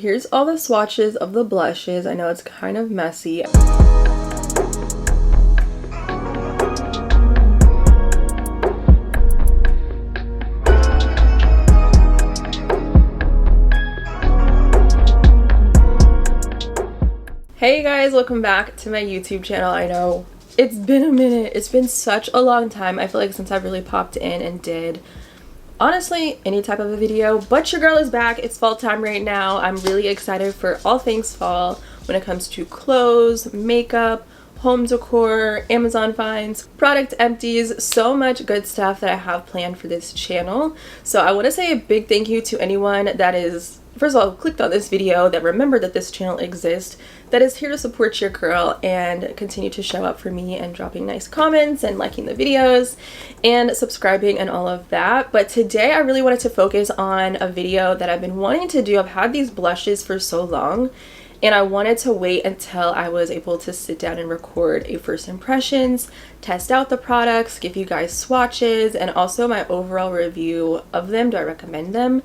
Here's all the swatches of the blushes. I know it's kind of messy. Hey guys, welcome back to my YouTube channel. I know it's been a minute. It's been such a long time. I feel like since I've really popped in and did honestly any type of a video, but your girl is back. It's fall time right now. I'm really excited for all things fall when it comes to clothes, makeup, home decor, Amazon finds, product empties, so much good stuff that I have planned for this channel. So I want to say a big thank you to anyone that is, first of all, clicked on this video, that remembered that this channel exists, that is here to support your girl and continue to show up for me and dropping nice comments and liking the videos and subscribing and all of that. But today I really wanted to focus on a video that I've been wanting to do. I've had these blushes for so long and I wanted to wait until I was able to sit down and record a first impressions, test out the products, give you guys swatches, and also my overall review of them. Do I recommend them?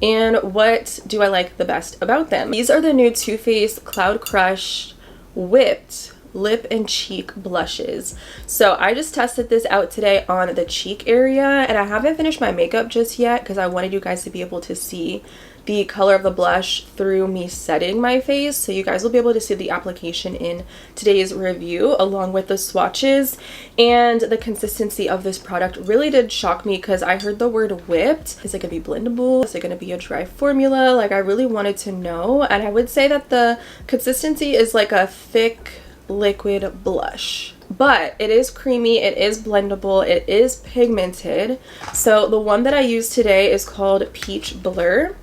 And what do I like the best about them? These are the new Too Faced Cloud Crush Whipped Lip and Cheek Blushes. So I just tested this out today on the cheek area, and I haven't finished my makeup just yet because I wanted you guys to be able to see the color of the blush through me setting my face, so you guys will be able to see the application in today's review along with the swatches. And the consistency of this product really did shock me because I heard the word whipped. Is it gonna be blendable? Is it gonna be a dry formula? Like, I really wanted to know, and I would say that the consistency is like a thick liquid blush, but it is creamy, it is blendable, it is pigmented. So the one that I use today is called Peach Blur.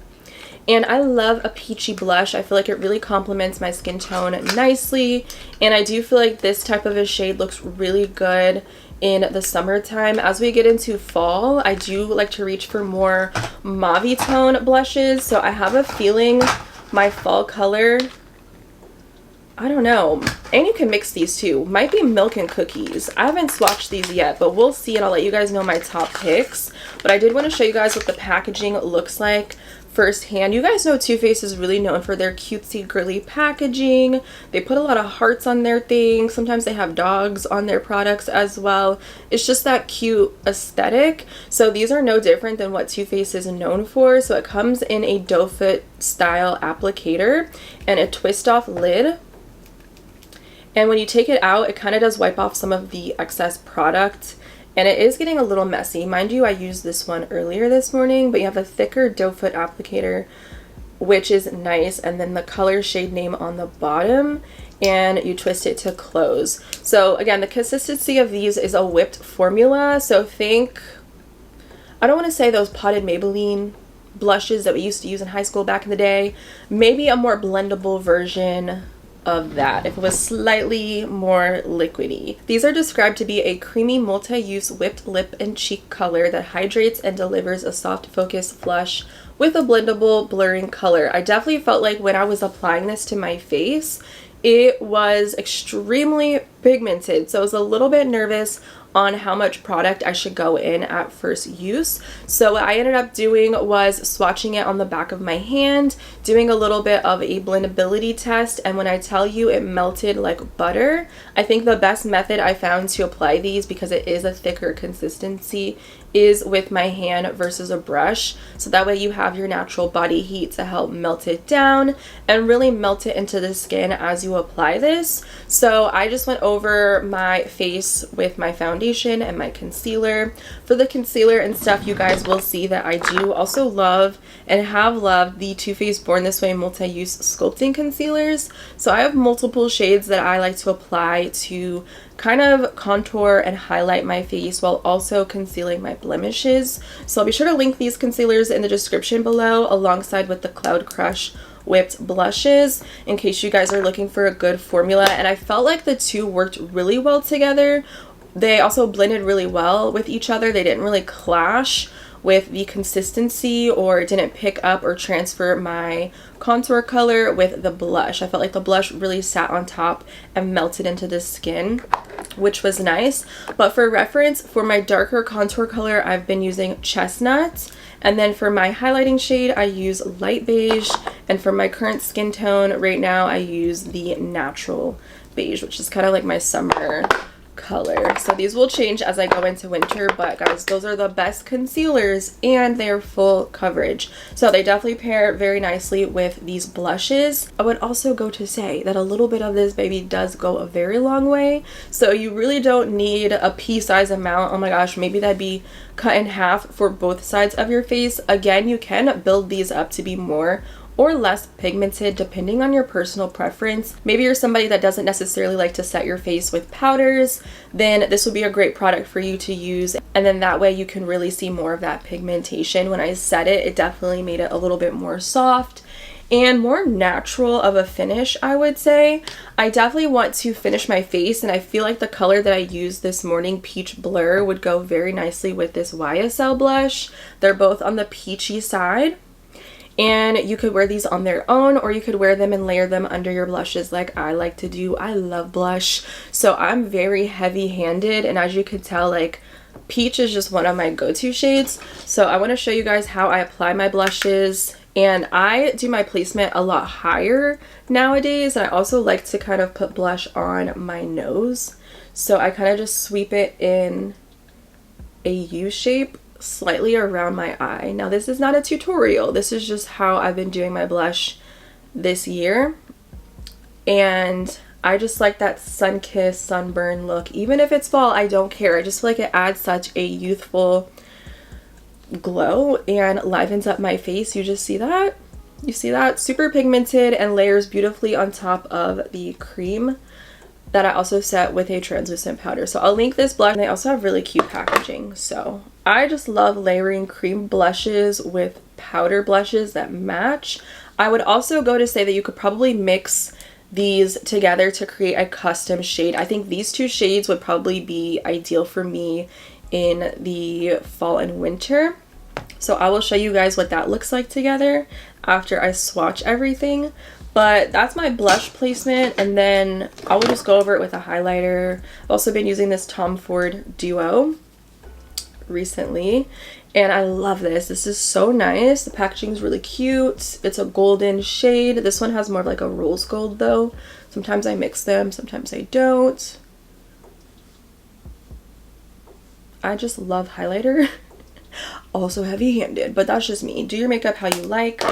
And I love a peachy blush. I feel like it really complements my skin tone nicely. And I do feel like this type of a shade looks really good in the summertime. As we get into fall, I do like to reach for more mauve tone blushes. So I have a feeling my fall color, I don't know, and you can mix these too, might be Milk and Cookies. I haven't swatched these yet, but we'll see, and I'll let you guys know my top picks. But I did want to show you guys what the packaging looks like firsthand. You guys know Too Faced is really known for their cutesy girly packaging. They put a lot of hearts on their things. Sometimes they have dogs on their products as well. It's just that cute aesthetic. So these are no different than what Too Faced is known for. So it comes in a doe foot style applicator and a twist off lid. And when you take it out, it kind of does wipe off some of the excess product. And it is getting a little messy. Mind you, I used this one earlier this morning, but you have a thicker doe foot applicator, which is nice. And then the color shade name on the bottom, and you twist it to close. So again, the consistency of these is a whipped formula. So think, I don't want to say those potted Maybelline blushes that we used to use in high school back in the day. Maybe a more blendable version of that, if it was slightly more liquidy. These are described to be a creamy multi-use whipped lip and cheek color that hydrates and delivers a soft focus flush with a blendable blurring color. I definitely felt like when I was applying this to my face, it was extremely pigmented, so I was a little bit nervous on how much product I should go in at first use. So what I ended up doing was swatching it on the back of my hand, doing a little bit of a blendability test, and when I tell you it melted like butter, I think the best method I found to apply these, because it is a thicker consistency, is with my hand versus a brush. So that way you have your natural body heat to help melt it down and really melt it into the skin as you apply this. So I just went over my face with my foundation and my concealer. For the concealer and stuff, you guys will see that I do also love and have loved the Too Faced Born This Way multi-use sculpting concealers. So I have multiple shades that I like to apply to kind of contour and highlight my face while also concealing my blemishes. So I'll be sure to link these concealers in the description below alongside with the Cloud Crush whipped blushes in case you guys are looking for a good formula. And I felt like the two worked really well together. They also blended really well with each other. They didn't really clash with the consistency, or it didn't pick up or transfer my contour color with the blush. I felt like the blush really sat on top and melted into the skin, which was nice. But for reference, for my darker contour color, I've been using Chestnut, And then for my highlighting shade, I use light beige. And for my current skin tone right now, I use the natural beige, which is kind of like my summer color. So these will change as I go into winter, but guys, those are the best concealers and they're full coverage. So they definitely pair very nicely with these blushes. I would also go to say that a little bit of this baby does go a very long way. So you really don't need a pea size amount. Oh my gosh, maybe that'd be cut in half for both sides of your face. Again, you can build these up to be more or less pigmented depending on your personal preference. Maybe you're somebody that doesn't necessarily like to set your face with powders, then this would be a great product for you to use, and then that way you can really see more of that pigmentation. When I set it, it definitely made it a little bit more soft and more natural of a finish, I would say. I definitely want to finish my face, and I feel like the color that I used this morning, Peach Blur, would go very nicely with this YSL blush. They're both on the peachy side. And you could wear these on their own, or you could wear them and layer them under your blushes like I like to do. I love blush, so I'm very heavy-handed, and as you could tell, like, peach is just one of my go-to shades. So I want to show you guys how I apply my blushes, and I do my placement a lot higher nowadays, and I also like to kind of put blush on my nose. So I kind of just sweep it in a U shape slightly around my eye. Now this is not a tutorial, this is just how I've been doing my blush this year, and I just like that sun-kissed sunburn look. Even if it's fall, I don't care. I just feel like it adds such a youthful glow and livens up my face. You just see that? You see that? Super pigmented and layers beautifully on top of the cream that I also set with a translucent powder. So I'll link this blush, and they also have really cute packaging. So I just love layering cream blushes with powder blushes that match. I would also go to say that you could probably mix these together to create a custom shade. I think these two shades would probably be ideal for me in the fall and winter. So I will show you guys what that looks like together after I swatch everything. But that's my blush placement, and then I will just go over it with a highlighter. I've also been using this Tom Ford Duo recently, and I love this. This is so nice. The packaging is really cute. It's a golden shade. This one has more of like a rose gold though. Sometimes I mix them, sometimes I don't. I just love highlighter. Also heavy-handed, but that's just me. Do your makeup how you like.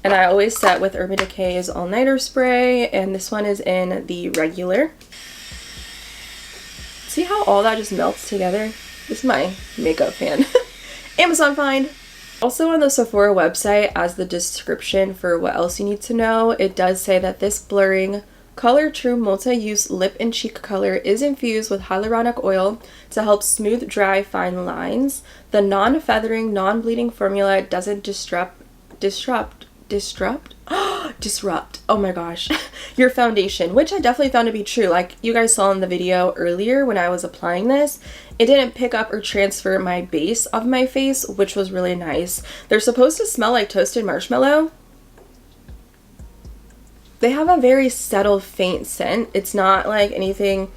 And I always set with Urban Decay's All Nighter Spray, and this one is in the regular. See how all that just melts together? This is my makeup fan. Amazon find. Also on the Sephora website, as the description for what else you need to know, it does say that this blurring Color True Multi-Use Lip and Cheek Color is infused with hyaluronic oil to help smooth, dry, fine lines. The non-feathering, non-bleeding formula doesn't disrupt, oh my gosh, your foundation, which I definitely found to be true. Like you guys saw in the video earlier when I was applying this, it didn't pick up or transfer my base of my face, which was really nice. They're supposed to smell like toasted marshmallow. They have a very subtle faint scent. It's not like anything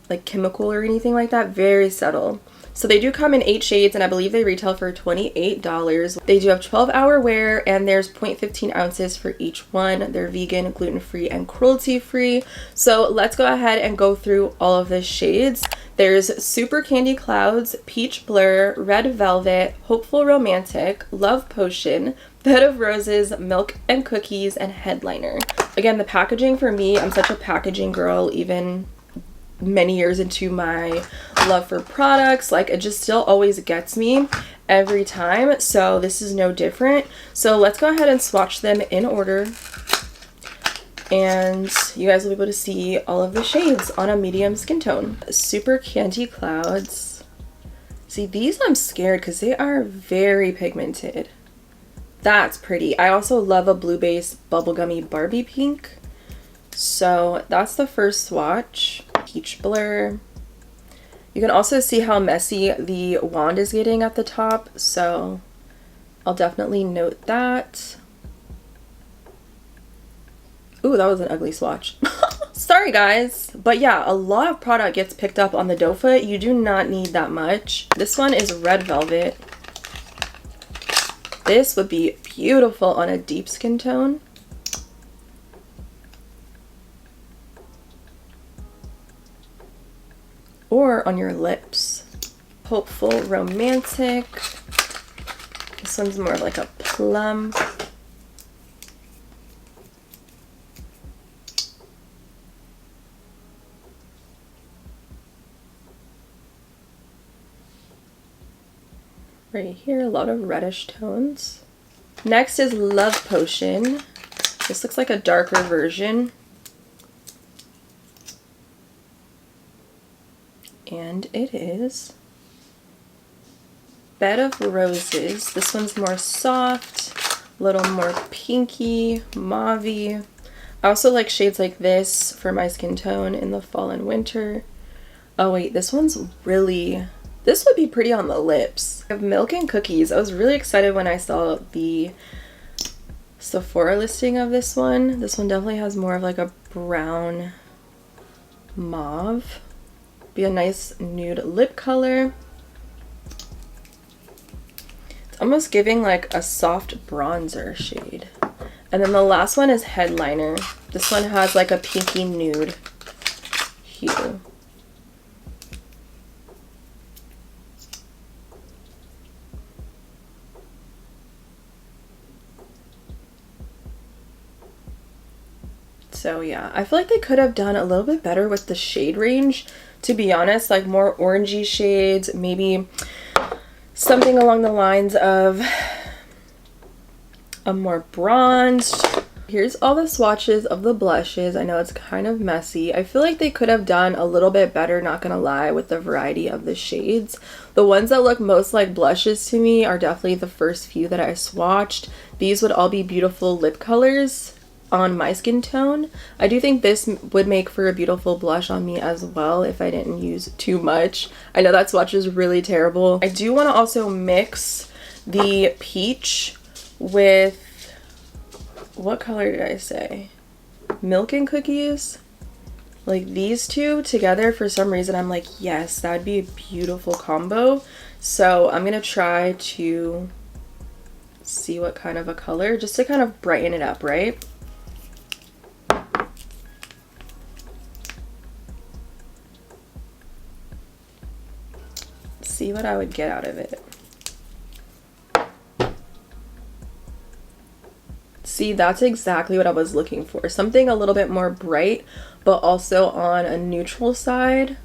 like chemical or anything like that. Very subtle. So they do come in 8 shades, and I believe they retail for $28. They do have 12-hour wear, and there's 0.15 ounces for each one. They're vegan, gluten-free, and cruelty-free. So let's go ahead and go through all of the shades. There's Super Candy Clouds, Peach Blur, Red Velvet, Hopeful Romantic, Love Potion, Bed of Roses, Milk and Cookies, and Headliner. Again, the packaging for me, I'm such a packaging girl, even many years into my love for products. Like, it just still always gets me every time, so this is no different. So let's go ahead and swatch them in order, and you guys will be able to see all of the shades on a medium skin tone. Super Candy Clouds. See, these I'm scared because they are very pigmented. That's pretty. I also love a blue base bubblegummy Barbie pink. So that's the first swatch. Peach Blur. You can also see how messy the wand is getting at the top, so I'll definitely note that. Ooh, that was an ugly swatch. Sorry guys, but yeah, a lot of product gets picked up on the doe foot. You do not need that much. This one is red velvet. This would be beautiful on a deep skin tone. Or on your lips. Hopeful romantic. This one's more like a plum. Right here, a lot of reddish tones. Next is Love Potion. This looks like a darker version. And it is Bed of Roses. This one's more soft, a little more pinky, mauve-y. I also like shades like this for my skin tone in the fall and winter. Oh wait, this one's really... This would be pretty on the lips. I have Milk and Cookies. I was really excited when I saw the Sephora listing of this one. This one definitely has more of like a brown mauve. Be a nice nude lip color. It's almost giving like a soft bronzer shade. And then the last one is Headliner. This one has like a pinky nude hue. So yeah, I feel like they could have done a little bit better with the shade range, to be honest, like more orangey shades, maybe something along the lines of a more bronzed. Here's all the swatches of the blushes. I know it's kind of messy. I feel like they could have done a little bit better, not gonna lie, with the variety of the shades. The ones that look most like blushes to me are definitely the first few that I swatched. These would all be beautiful lip colors on my skin tone. I do think this would make for a beautiful blush on me as well if I didn't use too much. I know that swatch is really terrible. I do want to also mix the peach with, what color did I say? Milk and Cookies. Like these two together, for some reason I'm like, yes, that would be a beautiful combo. So I'm gonna try to see what kind of a color, just to kind of brighten it up, right? See what I would get out of it. See, that's exactly what I was looking for. Something a little bit more bright, but also on a neutral side.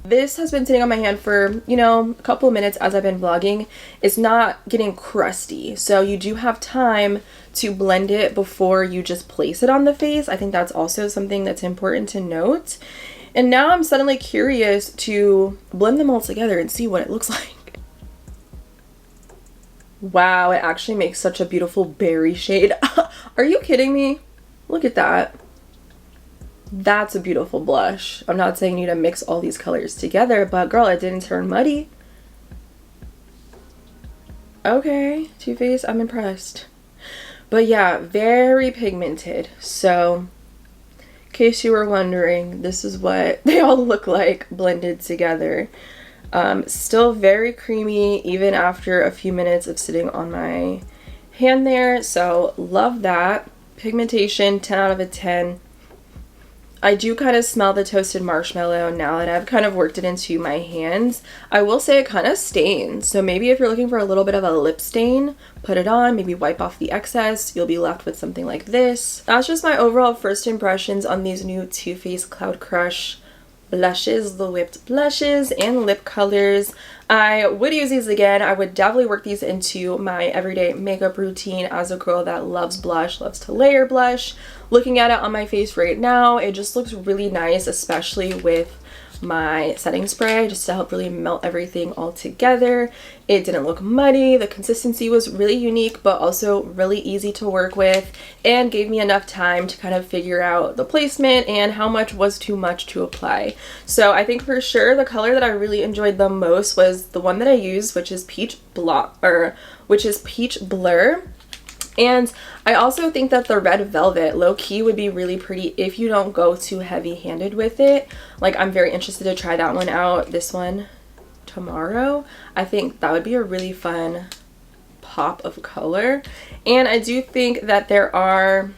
This has been sitting on my hand for, you know, a couple of minutes as I've been vlogging. It's not getting crusty, so you do have time to blend it before you just place it on the face. I think that's also something that's important to note. And now I'm suddenly curious to blend them all together and see what it looks like. Wow, it actually makes such a beautiful berry shade. Are you kidding me? Look at that. That's a beautiful blush. I'm not saying you need to mix all these colors together, but girl, it didn't turn muddy. Okay, Too Faced, I'm impressed. But yeah, very pigmented. So in case you were wondering, this is what they all look like blended together. Still very creamy even after a few minutes of sitting on my hand there, so love that. Pigmentation, 10 out of a 10. I do kind of smell the toasted marshmallow now that I've kind of worked it into my hands. I will say it kind of stains, so maybe if you're looking for a little bit of a lip stain, put it on, maybe wipe off the excess, you'll be left with something like this. That's just my overall first impressions on these new Too Faced Cloud Crush blushes, the whipped blushes and lip colors. I would use these again. I would definitely work these into my everyday makeup routine as a girl that loves blush, loves to layer blush. Looking at it on my face right now, it just looks really nice, especially with my setting spray, just to help really melt everything all together. It didn't look muddy. The consistency was really unique, but also really easy to work with, and gave me enough time to kind of figure out the placement and how much was too much to apply. So I think for sure the color that I really enjoyed the most was the one that I used, which is Peach Blur. And I also think that the red velvet low-key would be really pretty if you don't go too heavy-handed with it. Like, I'm very interested to try that one out, this one, tomorrow. I think that would be a really fun pop of color. And I do think that there are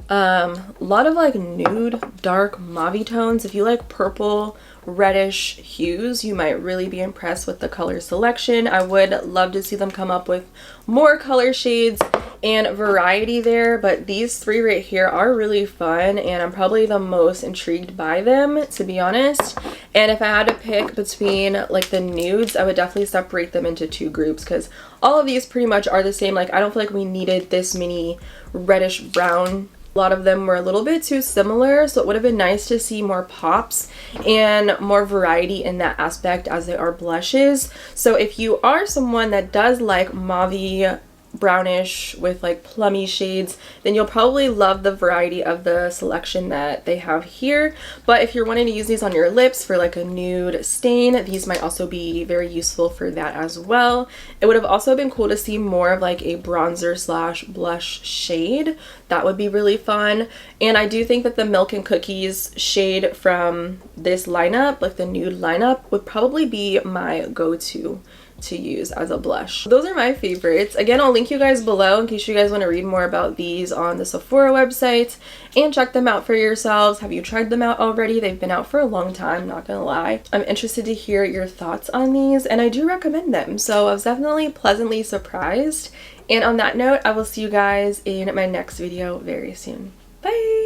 a lot of like nude dark mauve tones. If you like purple reddish hues, you might really be impressed with the color selection. I would love to see them come up with more color shades and variety there, but these three right here are really fun and I'm probably the most intrigued by them, to be honest. And if I had to pick between like the nudes, I would definitely separate them into two groups because all of these pretty much are the same. Like, I don't feel like we needed this many reddish brown. A lot of them were a little bit too similar, so it would have been nice to see more pops and more variety in that aspect as they are blushes. So if you are someone that does like mauve brownish with like plummy shades, then you'll probably love the variety of the selection that they have here. But if you're wanting to use these on your lips for like a nude stain, these might also be very useful for that as well. It would have also been cool to see more of like a bronzer slash blush shade. That would be really fun. And I do think that the Milk and Cookies shade from this lineup, like the nude lineup, would probably be my go-to to use as a blush. Those are my favorites. Again, I'll link you guys below in case you guys want to read more about these on the Sephora website and check them out for yourselves. Have you tried them out already? They've been out for a long time, not gonna lie. I'm interested to hear your thoughts on these and I do recommend them. So I was definitely pleasantly surprised. And on that note, I will see you guys in my next video very soon. Bye!